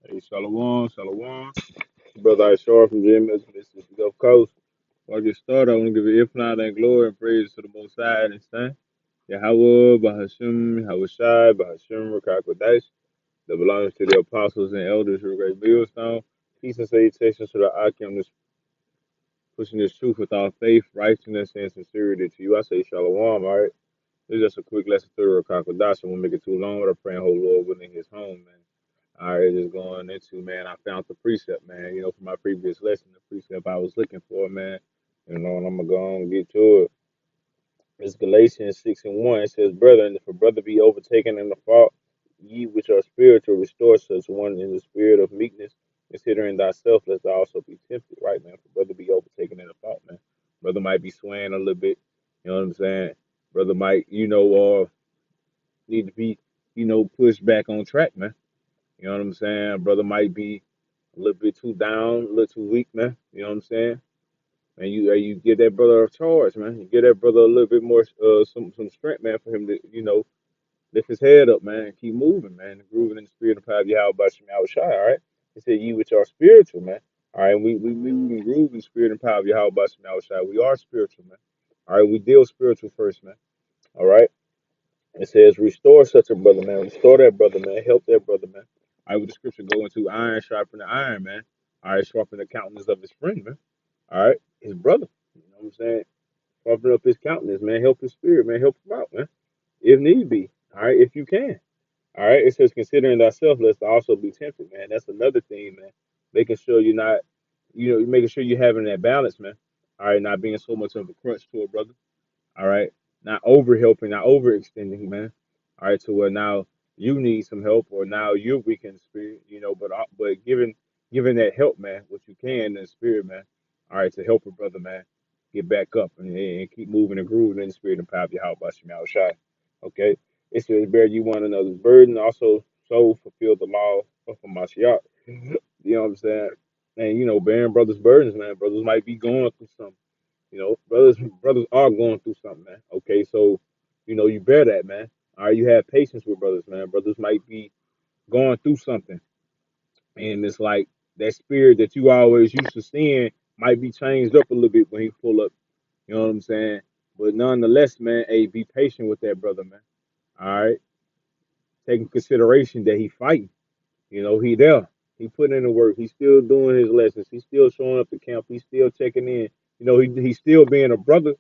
Hey, Shalom, Shalom. Brother Ishar from Jim Mississippi Gulf Coast. Before I get started, I want to give you infinite and glory and praise to the Most High and His Son. Yahweh, Bahashim, Yahushai, Bahashim, Rakakwadash, that belongs to the apostles and elders who great millstone. Peace and salutations to the Akim that's pushing this truth with all faith, righteousness, and sincerity to you. I say Shalom, all right? This is just a quick lesson through the Rakakwadash. I won't make it too long, but I'm praying, whole Lord, within His home, man. All right, just going into, man, I found the precept, man. From my previous lesson, the precept I was looking for, man. And I'm going to go on and get to it. It's Galatians 6 and 1. It says, Brethren, if a brother be overtaken in the fault, ye which are spiritual, restore such one in the spirit of meekness, considering thyself, lest thou also be tempted, right, man? For brother be overtaken in the fault, man. Brother might be swaying a little bit, you know what I'm saying? Brother might, need to be, pushed back on track, man. You know what I'm saying? Brother might be a little bit too down, a little too weak, man. You know what I'm saying? And you give that brother a charge, man. You give that brother a little bit more, some strength, man, for him to, lift his head up, man, and keep moving, man, grooving in the spirit and power of Yahweh by Shema Shai, all right? He said, "Ye which are spiritual, man." All right, we groove in the spirit and power of Yahweh by Shema Shai. We are spiritual, man. All right, we deal spiritual first, man. All right. It says, restore such a brother, man. Restore that brother, man. Help that brother, man. All right, with the scripture go into iron sharpen the iron, man. All right, sharpen the countenance of his friend, man. All right, his brother. You know what I'm saying? Sharpen up his countenance, man. Help his spirit, man. Help him out, man. If need be. All right, if you can. All right, it says, considering thyself, lest thou also be tempted, man. That's another thing, man. Making sure you're not, making sure you're having that balance, man. All right, not being so much of a crutch to a brother. All right. Not over helping, not overextending, man. All right. To where now you need some help or now you're weak in the spirit, but giving that help, man, what you can in the spirit, man. All right. To help a brother, man, get back up and keep moving and grooving in the spirit and power of your house by Shemal Shai. Okay. It says, bear you one another's burden, also so fulfill the law of Mashiach. You know what I'm saying? And, bearing brothers' burdens, man. Brothers might be going through something. Brothers are going through something, man. Okay, so you bear that, man. All right, you have patience with brothers, man. Brothers might be going through something, and it's like that spirit that you always used to seeing might be changed up a little bit when he pull up. You know what I'm saying? But nonetheless, man, hey, be patient with that brother, man. All right, taking consideration that he fighting. He there. He putting in the work. He's still doing his lessons. He's still showing up to camp. He's still checking in. He's still being a brother.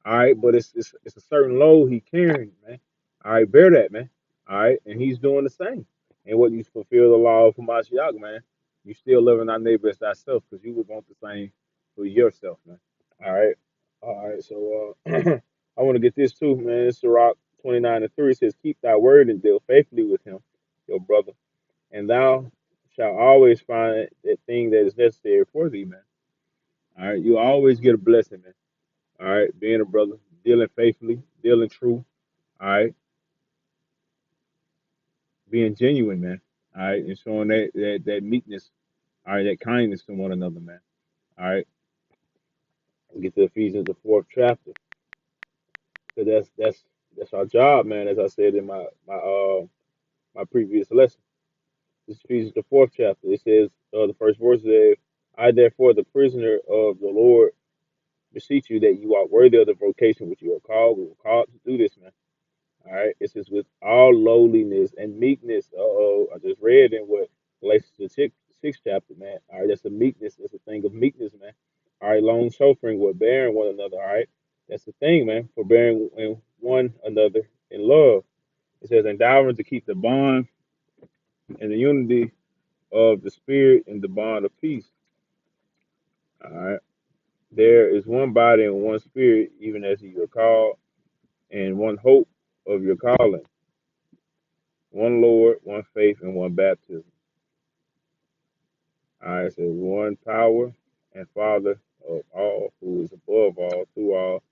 All right, but it's a certain load he carrying, man. All right, bear that, man. All right, and he's doing the same. And what you fulfill the law of Hamashiach, man, you still loving our neighbor as thyself because you would want the same for yourself, man. All right. So I want to get this too, man. It's Sirach 29:3 says, "Keep thy word and deal faithfully with him, your brother, and thou shalt always find that thing that is necessary for thee, man." All right, you always get a blessing, man. All right, being a brother, dealing faithfully, dealing true. All right, being genuine, man. All right, and showing that meekness. All right, that kindness to one another, man. All right, we get to Ephesians the fourth chapter. So that's our job, man. As I said in my previous lesson, this is Ephesians the fourth chapter. It says the first verse says, "I therefore, the prisoner of the Lord, beseech you that you are worthy of the vocation which you are called." We were called to do this, man. All right. It says with all lowliness and meekness. I just read in what Galatians the sixth chapter, man. All right, that's a meekness. That's a thing of meekness, man. All right, long suffering with bearing one another. All right. That's the thing, man, for bearing one another in love. It says endeavoring to keep the bond and the unity of the spirit and the bond of peace. All right. There is one body and one spirit, even as you are called, and one hope of your calling, one Lord, one faith, and one baptism. All right, so one power and Father of all, who is above all, through all,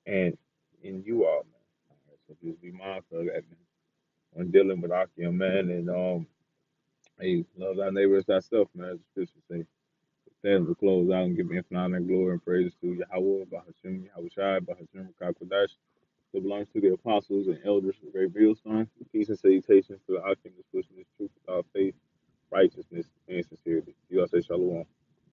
and in you all, man. All right, so just be mindful of that, man. When dealing with Akim, man, and hey, love thy neighbor as thyself, man. As the scripture say. Stand to close out and give infinite honor and glory and praise to Yahweh, Bahashim, Yahushai, Bahashim, Kakwadash. It belongs to the apostles and elders of the great millstone. Peace and salutations to the Akim that's pushing this truth without faith, righteousness and sincerity.